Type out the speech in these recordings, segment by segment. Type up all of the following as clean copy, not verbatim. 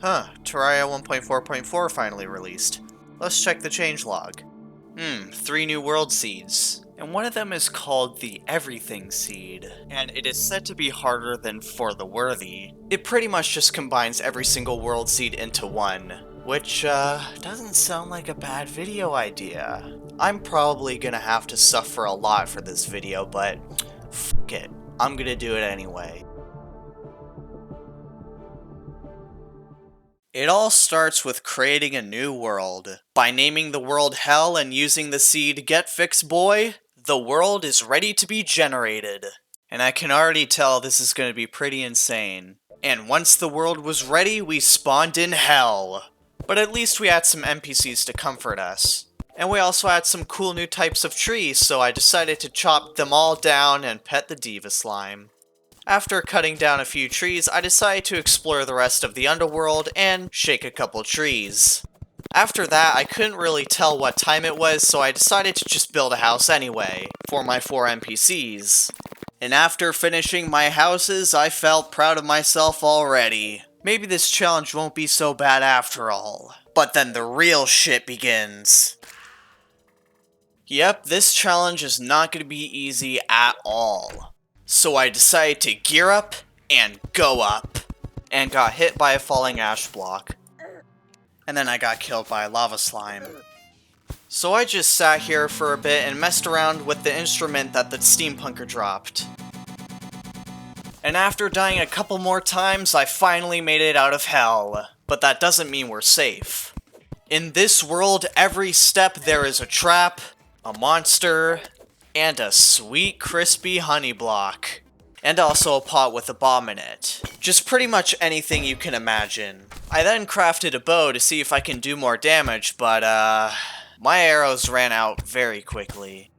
Terraria 1.4.4 finally released. Let's check the changelog. 3 new world seeds. And one of them is called the Everything Seed, and it is said to be harder than For the Worthy. It pretty much just combines every single world seed into one, which, doesn't sound like a bad video idea. I'm probably gonna have to suffer a lot for this video, but fuck it, I'm gonna do it anyway. It all starts with creating a new world. By naming the world Hell and using the seed getfixedboi, the world is ready to be generated. And I can already tell this is going to be pretty insane. And once the world was ready, we spawned in Hell. But at least we had some NPCs to comfort us. And we also had some cool new types of trees, so I decided to chop them all down and pet the diva slime. After cutting down a few trees, I decided to explore the rest of the underworld and shake a couple trees. After that, I couldn't really tell what time it was, so I decided to just build a house anyway, for my 4 NPCs. And after finishing my houses, I felt proud of myself already. Maybe this challenge won't be so bad after all. But then the real shit begins. Yep, this challenge is not going to be easy at all. So I decided to gear up and go up. And got hit by a falling ash block. And then I got killed by a lava slime. So I just sat here for a bit and messed around with the instrument that the steampunker dropped. And after dying a couple more times, I finally made it out of Hell. But that doesn't mean we're safe. In this world, every step there is a trap, a monster, and a sweet crispy honey block. And also a pot with a bomb in it. Just pretty much anything you can imagine. I then crafted a bow to see if I can do more damage, but my arrows ran out very quickly.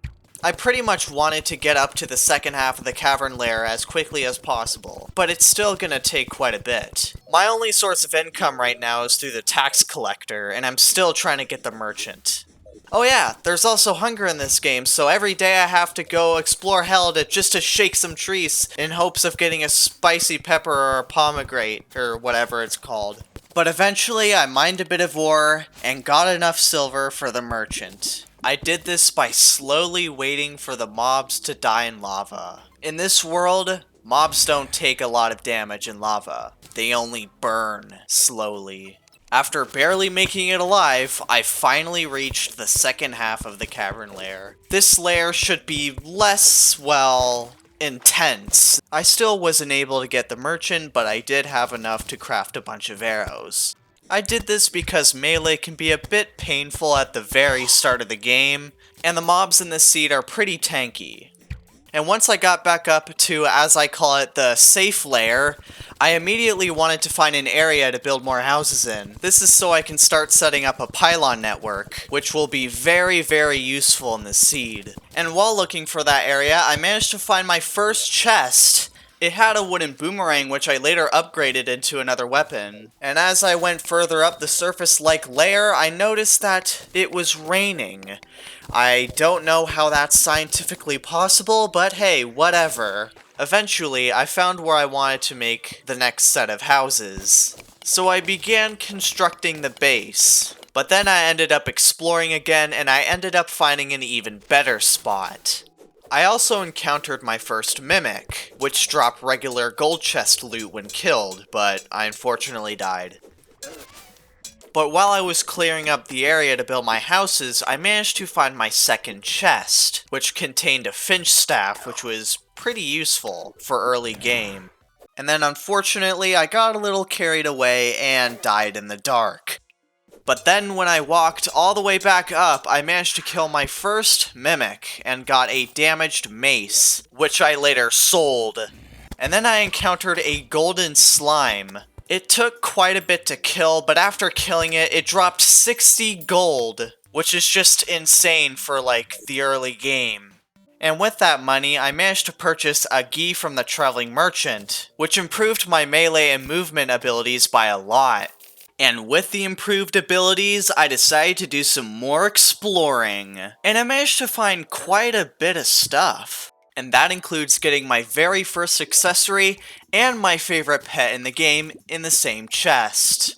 I pretty much wanted to get up to the second half of the cavern lair as quickly as possible, but it's still gonna take quite a bit. My only source of income right now is through the tax collector, and I'm still trying to get the merchant. Oh yeah, there's also hunger in this game, so every day I have to go explore Hell just to shake some trees in hopes of getting a spicy pepper or a pomegranate, or whatever it's called. But eventually I mined a bit of ore and got enough silver for the merchant. I did this by slowly waiting for the mobs to die in lava. In this world, mobs don't take a lot of damage in lava. They only burn slowly. After barely making it alive, I finally reached the second half of the cavern lair. This lair should be less, well, intense. I still wasn't able to get the merchant, but I did have enough to craft a bunch of arrows. I did this because melee can be a bit painful at the very start of the game, and the mobs in this seed are pretty tanky. And once I got back up to, as I call it, the safe lair, I immediately wanted to find an area to build more houses in. This is so I can start setting up a pylon network, which will be very, very useful in this seed. And while looking for that area, I managed to find my first chest. It had a wooden boomerang, which I later upgraded into another weapon. And as I went further up the surface-like layer, I noticed that it was raining. I don't know how that's scientifically possible, but hey, whatever. Eventually, I found where I wanted to make the next set of houses. So I began constructing the base. But then I ended up exploring again, and I ended up finding an even better spot. I also encountered my first mimic, which dropped regular gold chest loot when killed, but I unfortunately died. But while I was clearing up the area to build my houses, I managed to find my second chest, which contained a finch staff, which was pretty useful for early game. And then unfortunately, I got a little carried away and died in the dark. But then when I walked all the way back up, I managed to kill my first mimic and got a damaged mace, which I later sold. And then I encountered a golden slime. It took quite a bit to kill, but after killing it, it dropped 60 gold, which is just insane for, like, the early game. And with that money, I managed to purchase a gi from the traveling merchant, which improved my melee and movement abilities by a lot. And with the improved abilities, I decided to do some more exploring. And I managed to find quite a bit of stuff. And that includes getting my very first accessory and my favorite pet in the game in the same chest.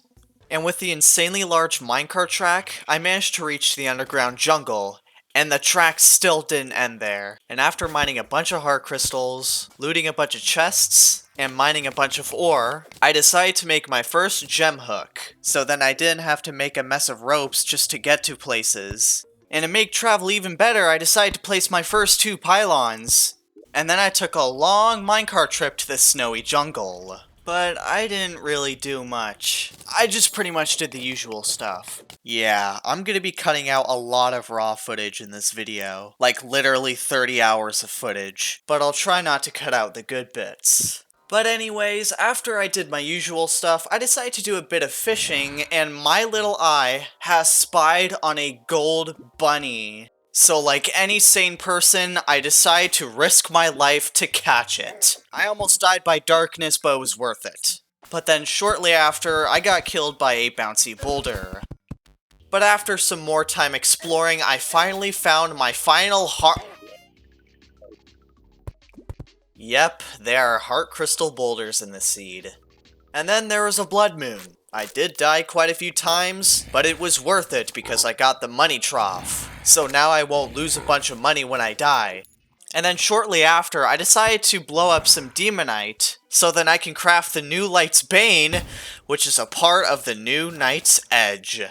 And with the insanely large minecart track, I managed to reach the underground jungle, and the track still didn't end there. And after mining a bunch of heart crystals, looting a bunch of chests, and mining a bunch of ore, I decided to make my first gem hook, so then I didn't have to make a mess of ropes just to get to places. And to make travel even better, I decided to place my first 2 pylons. And then I took a long minecart trip to the snowy jungle. But I didn't really do much. I just pretty much did the usual stuff. Yeah, I'm gonna be cutting out a lot of raw footage in this video. Like literally 30 hours of footage. But I'll try not to cut out the good bits. But anyways, after I did my usual stuff, I decided to do a bit of fishing, and my little eye has spied on a gold bunny. So like any sane person, I decided to risk my life to catch it. I almost died by darkness, but it was worth it. But then shortly after, I got killed by a bouncy boulder. But after some more time exploring, I finally found my final heart... Yep, there are heart crystal boulders in the seed. And then there was a blood moon. I did die quite a few times, but it was worth it because I got the money trough. So now I won't lose a bunch of money when I die. And then shortly after, I decided to blow up some demonite, so then I can craft the new Light's Bane, which is a part of the new Night's Edge.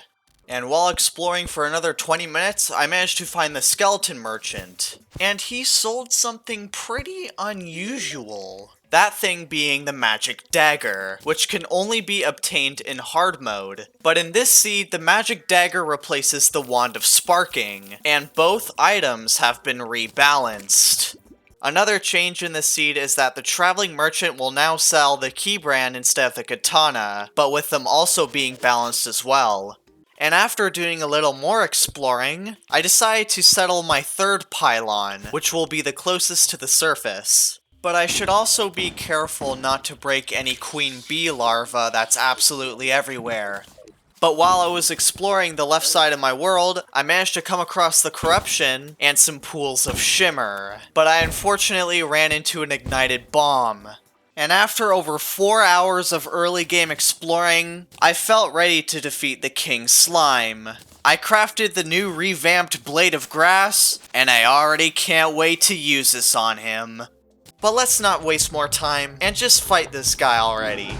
And while exploring for another 20 minutes, I managed to find the skeleton merchant. And he sold something pretty unusual. That thing being the magic dagger, which can only be obtained in hard mode. But in this seed, the magic dagger replaces the wand of sparking, and both items have been rebalanced. Another change in the seed is that the traveling merchant will now sell the key brand instead of the katana, but with them also being balanced as well. And after doing a little more exploring, I decided to settle my 3rd pylon, which will be the closest to the surface. But I should also be careful not to break any queen bee larva that's absolutely everywhere. But while I was exploring the left side of my world, I managed to come across the corruption and some pools of shimmer. But I unfortunately ran into an ignited bomb. And after over 4 hours of early game exploring, I felt ready to defeat the King Slime. I crafted the new revamped Blade of Grass, and I already can't wait to use this on him. But let's not waste more time, and just fight this guy already.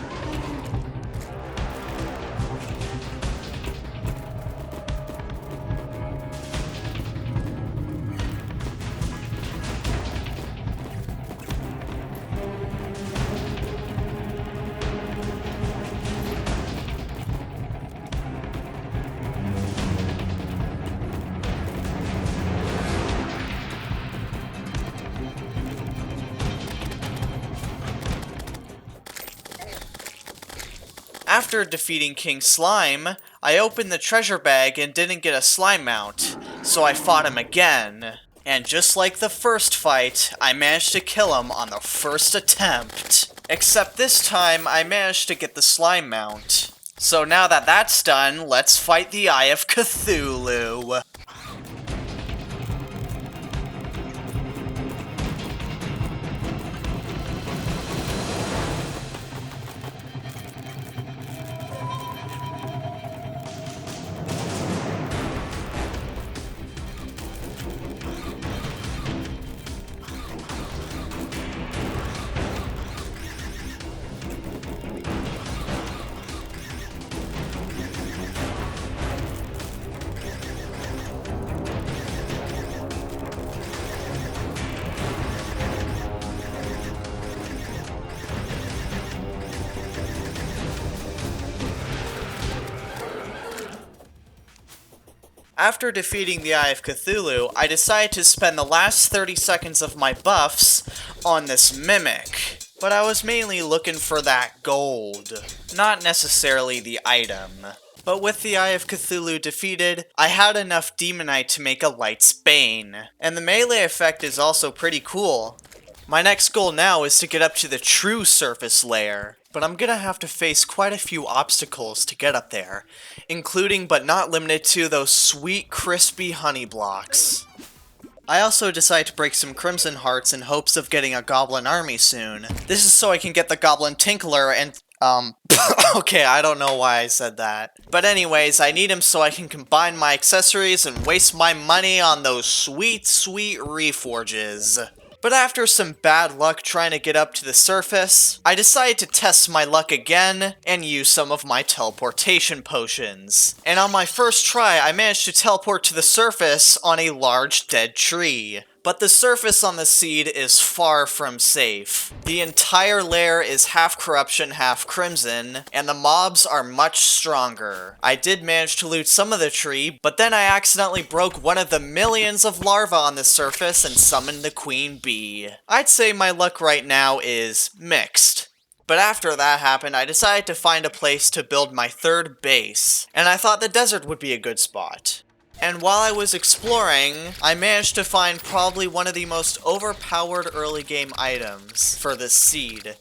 After defeating King Slime, I opened the treasure bag and didn't get a slime mount, so I fought him again. And just like the first fight, I managed to kill him on the first attempt. Except this time, I managed to get the slime mount. So now that that's done, let's fight the Eye of Cthulhu. After defeating the Eye of Cthulhu, I decided to spend the last 30 seconds of my buffs on this mimic. But I was mainly looking for that gold, not necessarily the item. But with the Eye of Cthulhu defeated, I had enough demonite to make a Light's Bane. And the melee effect is also pretty cool. My next goal now is to get up to the true surface layer, but I'm gonna have to face quite a few obstacles to get up there, including but not limited to those sweet crispy honey blocks. I also decided to break some Crimson Hearts in hopes of getting a Goblin army soon. This is so I can get the Goblin Tinkler and Okay, I don't know why I said that. But anyways, I need him so I can combine my accessories and waste my money on those sweet, sweet reforges. But after some bad luck trying to get up to the surface, I decided to test my luck again and use some of my teleportation potions. And on my first try, I managed to teleport to the surface on a large dead tree. But the surface on the seed is far from safe. The entire lair is half corruption, half crimson, and the mobs are much stronger. I did manage to loot some of the tree, but then I accidentally broke one of the millions of larvae on the surface and summoned the queen bee. I'd say my luck right now is mixed. But after that happened, I decided to find a place to build my third base, and I thought the desert would be a good spot. And while I was exploring, I managed to find probably one of the most overpowered early game items for this seed,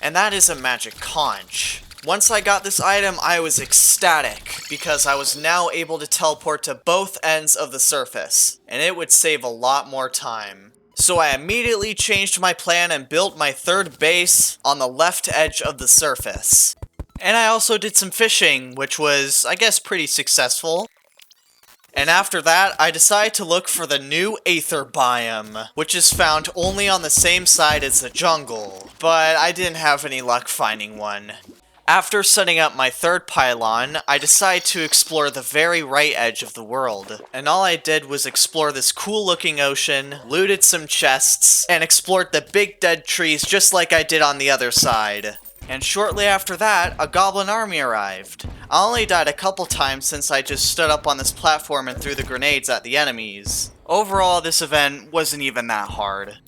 and that is a magic conch. Once I got this item, I was ecstatic, because I was now able to teleport to both ends of the surface, and it would save a lot more time. So I immediately changed my plan and built my third base on the left edge of the surface. And I also did some fishing, which was, I guess, pretty successful. And after that, I decided to look for the new Aether biome, which is found only on the same side as the jungle, but I didn't have any luck finding one. After setting up my third pylon, I decided to explore the very right edge of the world, and all I did was explore this cool looking ocean, looted some chests, and explored the big dead trees just like I did on the other side. And shortly after that, a goblin army arrived. I only died a couple times since I just stood up on this platform and threw the grenades at the enemies. Overall, this event wasn't even that hard.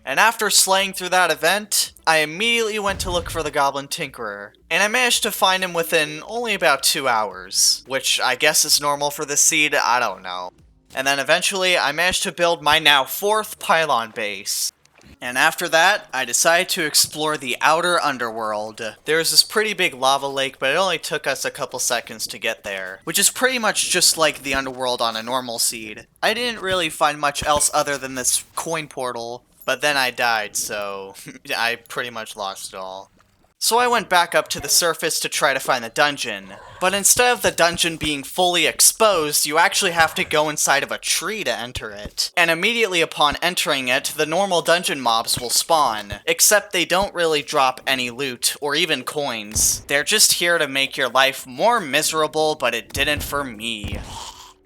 And after slaying through that event, I immediately went to look for the Goblin Tinkerer. And I managed to find him within only about 2 hours, which I guess is normal for this seed, I don't know. And then eventually, I managed to build my now 4th pylon base. And after that, I decided to explore the outer underworld. There's this pretty big lava lake, but it only took us a couple seconds to get there, which is pretty much just like the underworld on a normal seed. I didn't really find much else other than this coin portal, but then I died, so I pretty much lost it all. So I went back up to the surface to try to find the dungeon. But instead of the dungeon being fully exposed, you actually have to go inside of a tree to enter it. And immediately upon entering it, the normal dungeon mobs will spawn. Except they don't really drop any loot, or even coins. They're just here to make your life more miserable, but it didn't for me.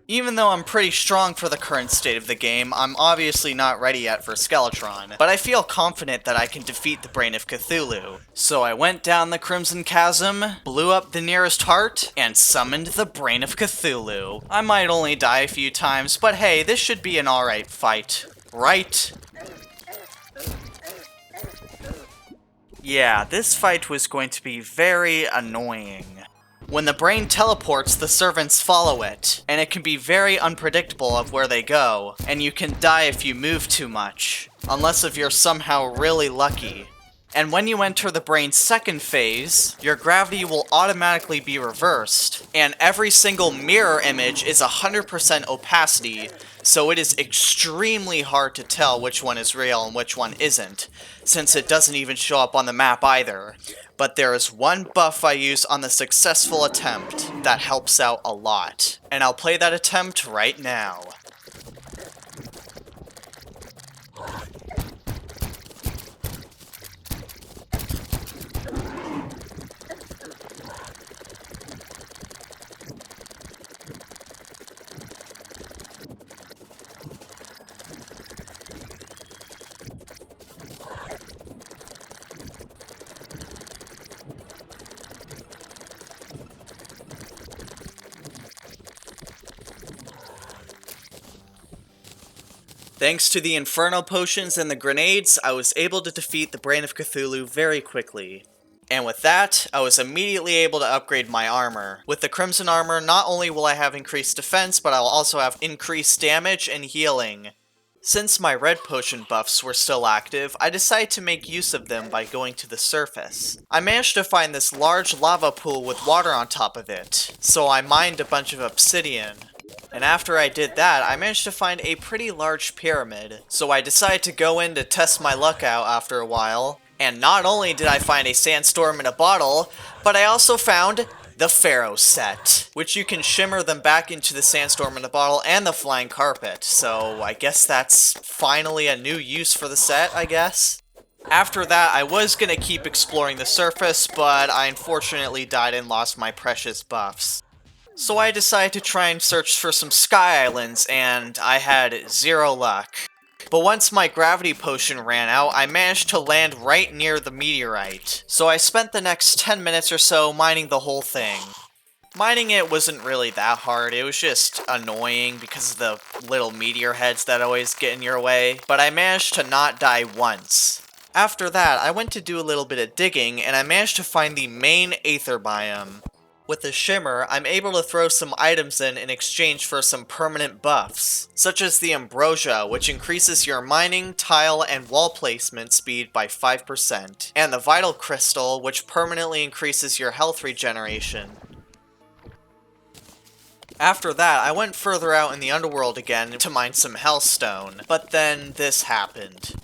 Even though I'm pretty strong for the current state of the game, I'm obviously not ready yet for Skeletron, but I feel confident that I can defeat the Brain of Cthulhu. So I went down the Crimson Chasm, blew up the nearest heart, and summoned the Brain of Cthulhu. I might only die a few times, but hey, this should be an alright fight. Right? Yeah, this fight was going to be very annoying. When the brain teleports, the servants follow it, and it can be very unpredictable of where they go, and you can die if you move too much, unless if you're somehow really lucky. And when you enter the brain's second phase, your gravity will automatically be reversed, and every single mirror image is 100% opacity, so it is extremely hard to tell which one is real and which one isn't, since it doesn't even show up on the map either. But there is one buff I use on the successful attempt that helps out a lot, and I'll play that attempt right now. Thanks to the Inferno Potions and the grenades, I was able to defeat the Brain of Cthulhu very quickly. And with that, I was immediately able to upgrade my armor. With the Crimson Armor, not only will I have increased defense, but I'll also have increased damage and healing. Since my red potion buffs were still active, I decided to make use of them by going to the surface. I managed to find this large lava pool with water on top of it, so I mined a bunch of obsidian. And after I did that, I managed to find a pretty large pyramid, so I decided to go in to test my luck out after a while, And not only did I find a sandstorm in a bottle, but I also found the Pharaoh set, which you can shimmer them back into the sandstorm in a bottle and the flying carpet. So I guess that's finally a new use for the set, I guess. After that, I was gonna keep exploring the surface, but I unfortunately died and lost my precious buffs. So I decided to try and search for some sky islands, and I had zero luck. But once my gravity potion ran out, I managed to land right near the meteorite. So I spent the next 10 minutes or so mining the whole thing. Mining it wasn't really that hard, it was just annoying because of the little meteor heads that always get in your way, but I managed to not die once. After that, I went to do a little bit of digging, and I managed to find the main Aether biome. With the shimmer, I'm able to throw some items in exchange for some permanent buffs, such as the ambrosia, which increases your mining, tile, and wall placement speed by 5%, and the vital crystal, which permanently increases your health regeneration. After that, I went further out in the underworld again to mine some hellstone, but then this happened.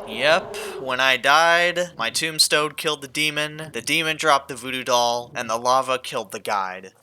Yep, when I died, my tombstone killed the demon dropped the voodoo doll, and the lava killed the guide.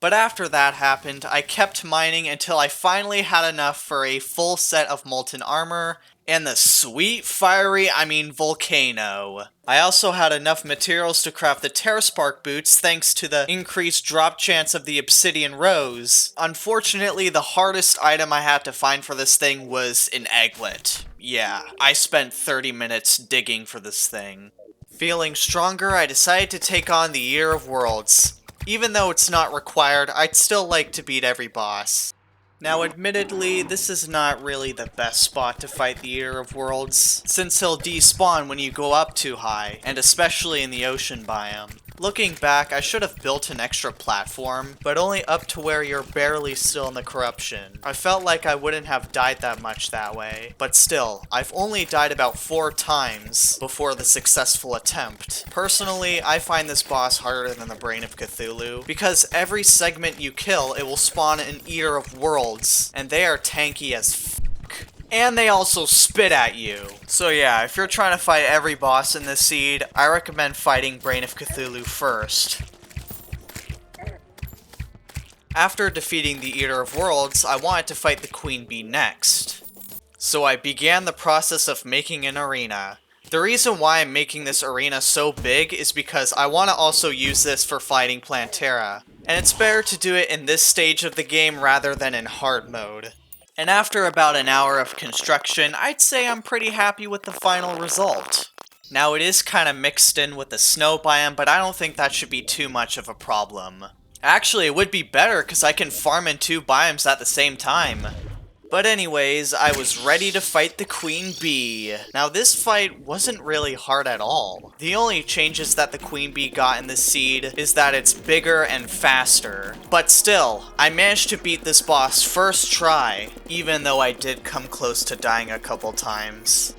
But after that happened, I kept mining until I finally had enough for a full set of molten armor, and the sweet volcano. I also had enough materials to craft the Terraspark boots thanks to the increased drop chance of the obsidian rose. Unfortunately, the hardest item I had to find for this thing was an egglet. Yeah, I spent 30 minutes digging for this thing. Feeling stronger, I decided to take on the Eater of Worlds. Even though it's not required, I'd still like to beat every boss. Now admittedly, this is not really the best spot to fight the Eater of Worlds, since he'll despawn when you go up too high, and especially in the ocean biome. Looking back, I should have built an extra platform, but only up to where you're barely still in the corruption. I felt like I wouldn't have died that much that way, but still, I've only died about 4 times before the successful attempt. Personally, I find this boss harder than the Brain of Cthulhu, because every segment you kill, it will spawn an Eater of Worlds, and they are tanky as f***. And they also spit at you. So yeah, if you're trying to fight every boss in this seed, I recommend fighting Brain of Cthulhu first. After defeating the Eater of Worlds, I wanted to fight the Queen Bee next. So I began the process of making an arena. The reason why I'm making this arena so big is because I want to also use this for fighting Plantera. And it's better to do it in this stage of the game rather than in hard mode. And after about an hour of construction, I'd say I'm pretty happy with the final result. Now it is kind of mixed in with the snow biome, but I don't think that should be too much of a problem. Actually, it would be better because I can farm in 2 biomes at the same time. But anyways, I was ready to fight the Queen Bee. Now this fight wasn't really hard at all. The only changes that the Queen Bee got in this seed is that it's bigger and faster. But still, I managed to beat this boss first try, even though I did come close to dying a couple times.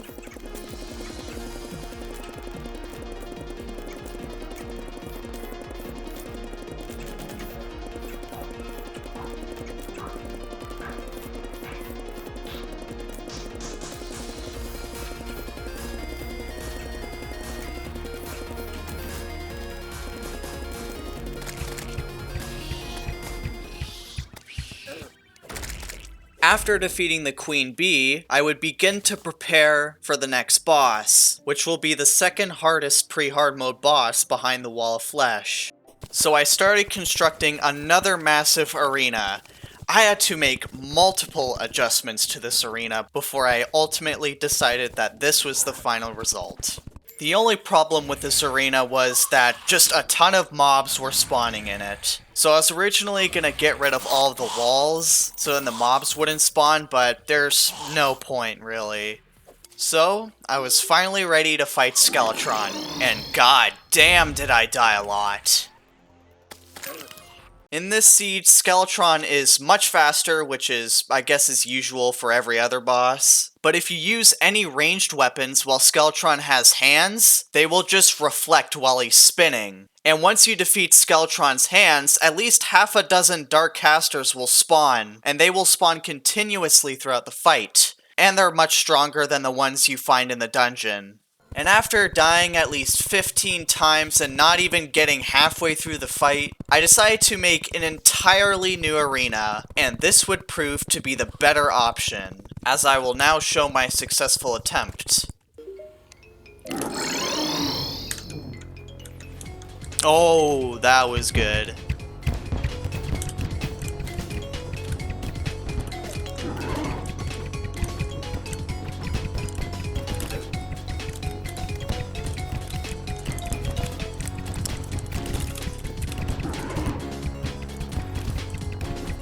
After defeating the Queen Bee, I would begin to prepare for the next boss, which will be the second hardest pre-hard mode boss behind the Wall of Flesh. So I started constructing another massive arena. I had to make multiple adjustments to this arena before I ultimately decided that this was the final result. The only problem with this arena was that just a ton of mobs were spawning in it. So I was originally gonna get rid of all of the walls, so then the mobs wouldn't spawn, but there's no point really. So, I was finally ready to fight Skeletron, and god damn did I die a lot. In this siege, Skeletron is much faster, which is, I guess, is usual for every other boss. But if you use any ranged weapons while Skeletron has hands, they will just reflect while he's spinning. And once you defeat Skeletron's hands, at least half a dozen Dark Casters will spawn, and they will spawn continuously throughout the fight. And they're much stronger than the ones you find in the dungeon. And after dying at least 15 times and not even getting halfway through the fight, I decided to make an entirely new arena, and this would prove to be the better option, as I will now show my successful attempt. Oh, that was good.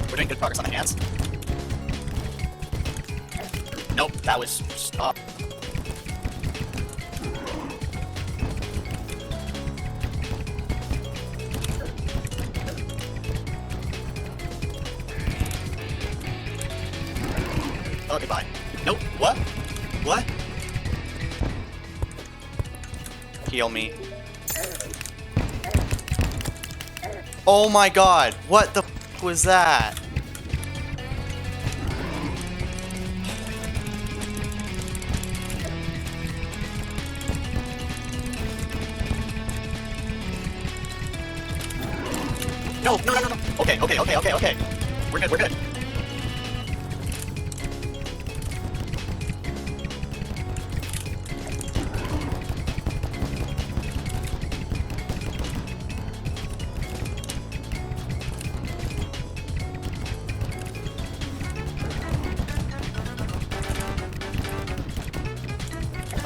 We're doing good progress on the hands. Nope, that was... stop. Oh, goodbye. Nope, what? What? Heal me. Oh my god, what the f was that? No, no, no, no, no. Okay, okay, okay, okay, okay. We're good, we're good.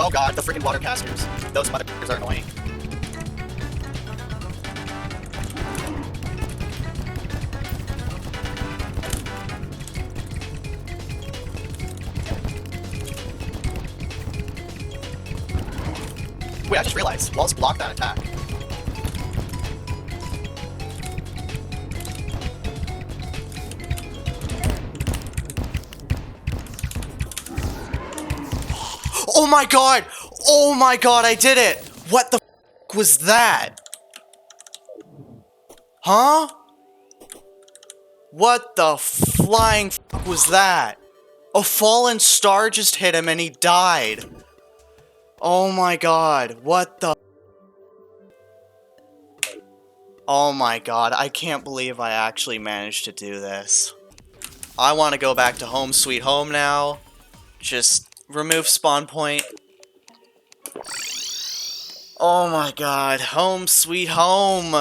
Oh god, the freaking water casters. Those motherfuckers are annoying. Wait, I just realized, walls block that attack. Oh my god! Oh my god, I did it! What the f was that? Huh? What the flying f was that? A fallen star just hit him and he died. Oh my god, what the... Oh my god, I can't believe I actually managed to do this. I want to go back to home sweet home now. Just remove spawn point. Oh my god, home sweet home.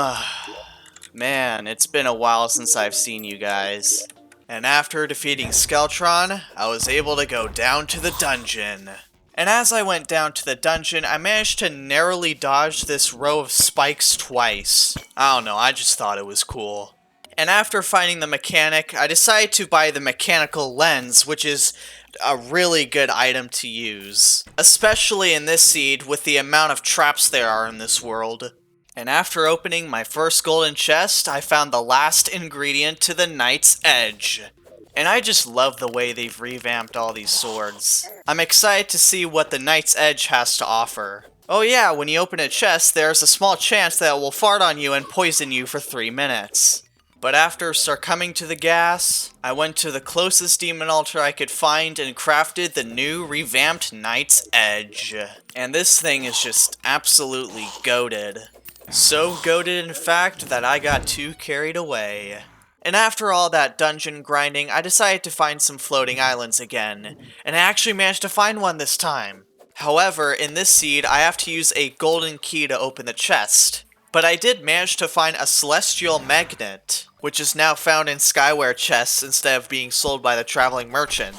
Man, it's been a while since I've seen you guys. And after defeating Skeletron, I was able to go down to the dungeon. And as I went down to the dungeon, I managed to narrowly dodge this row of spikes twice. I don't know, I just thought it was cool. And after finding the mechanic, I decided to buy the mechanical lens, which is a really good item to use. Especially in this seed with the amount of traps there are in this world. And after opening my first golden chest, I found the last ingredient to the Knight's Edge. And I just love the way they've revamped all these swords. I'm excited to see what the Knight's Edge has to offer. Oh yeah, when you open a chest, there's a small chance that it will fart on you and poison you for 3 minutes. But after succumbing to the gas, I went to the closest demon altar I could find and crafted the new revamped Knight's Edge. And this thing is just absolutely goated. So goated in fact that I got too carried away. And after all that dungeon grinding, I decided to find some floating islands again, and I actually managed to find one this time. However, in this seed, I have to use a golden key to open the chest. But I did manage to find a celestial magnet, which is now found in Skyware chests instead of being sold by the traveling merchant.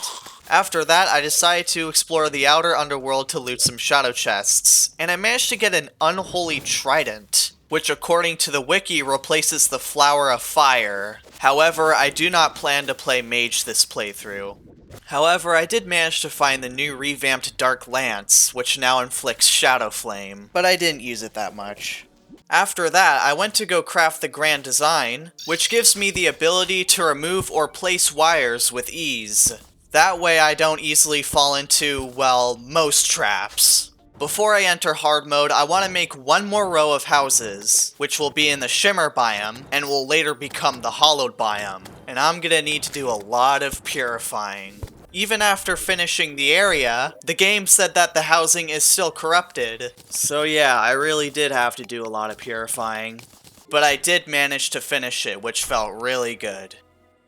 After that, I decided to explore the outer underworld to loot some shadow chests, and I managed to get an unholy trident, which according to the wiki replaces the Flower of Fire. However, I do not plan to play mage this playthrough. However, I did manage to find the new revamped Dark Lance, which now inflicts Shadow Flame, but I didn't use it that much. After that, I went to go craft the Grand Design, which gives me the ability to remove or place wires with ease. That way I don't easily fall into, well, most traps. Before I enter hard mode, I want to make one more row of houses, which will be in the shimmer biome, and will later become the hollowed biome. And I'm gonna need to do a lot of purifying. Even after finishing the area, the game said that the housing is still corrupted. So yeah, I really did have to do a lot of purifying. But I did manage to finish it, which felt really good.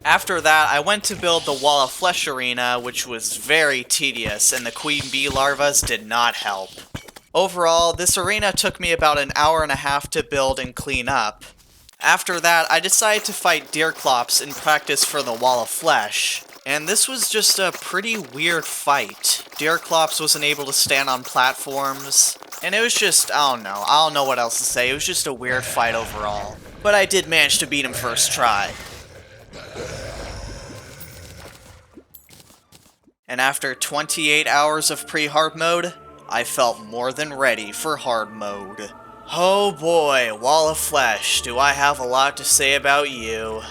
After that, I went to build the Wall of Flesh arena, which was very tedious, and the queen bee larvas did not help. Overall, this arena took me about an hour and a half to build and clean up. After that, I decided to fight Deerclops in practice for the Wall of Flesh, and this was just a pretty weird fight. Deerclops wasn't able to stand on platforms, and it was just, I don't know what else to say, it was just a weird fight overall. But I did manage to beat him first try. And after 28 hours of pre-hard mode, I felt more than ready for hard mode. Oh boy, Wall of Flesh, do I have a lot to say about you.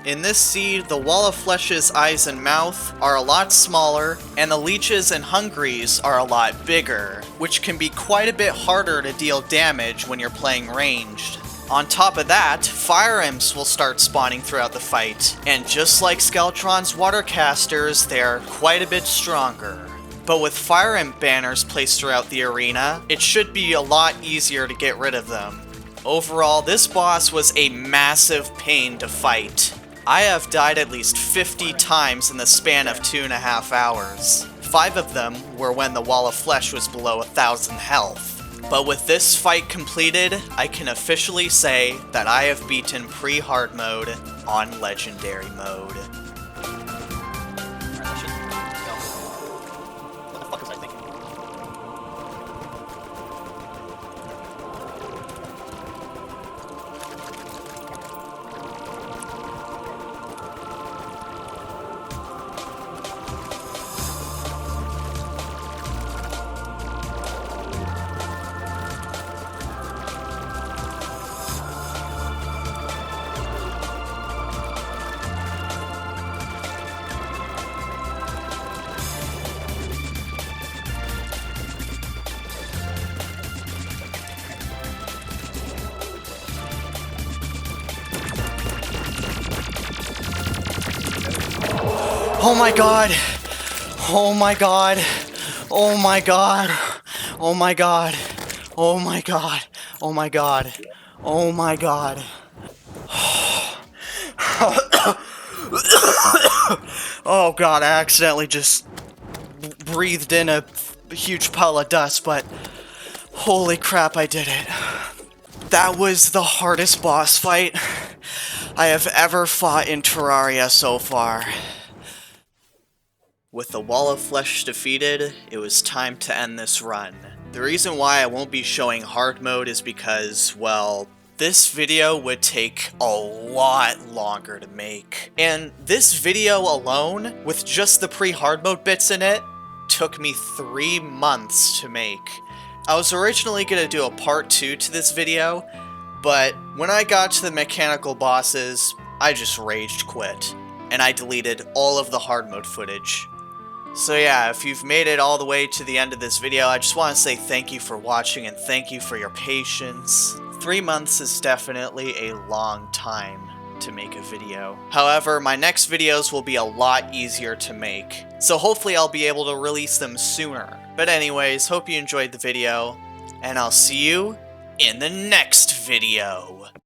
In this seed, the Wall of Flesh's eyes and mouth are a lot smaller, and the leeches and hungries are a lot bigger, which can be quite a bit harder to deal damage when you're playing ranged. On top of that, fire imps will start spawning throughout the fight, and just like Skeletron's water casters, they're quite a bit stronger. But with fire imp banners placed throughout the arena, it should be a lot easier to get rid of them. Overall, this boss was a massive pain to fight. I have died at least 50 times in the span of 2.5 hours. 5 of them were when the Wall of Flesh was below 1,000 health. But with this fight completed, I can officially say that I have beaten pre-hard mode on legendary mode. What the fuck was I thinking? Oh my god! Oh my god! Oh my god! Oh my god! Oh my god! Oh my god! Oh my god! Oh god, I accidentally just breathed in a huge pile of dust, but holy crap, I did it. That was the hardest boss fight I have ever fought in Terraria so far. With the Wall of Flesh defeated, it was time to end this run. The reason why I won't be showing hard mode is because, well, this video would take a lot longer to make. And this video alone, with just the pre-hard mode bits in it, took me 3 months to make. I was originally going to do a part 2 to this video, but when I got to the mechanical bosses, I just rage quit, and I deleted all of the hard mode footage. So yeah, if you've made it all the way to the end of this video, I just want to say thank you for watching and thank you for your patience. 3 months is definitely a long time to make a video. However, my next videos will be a lot easier to make, so hopefully I'll be able to release them sooner. But anyways, hope you enjoyed the video, and I'll see you in the next video.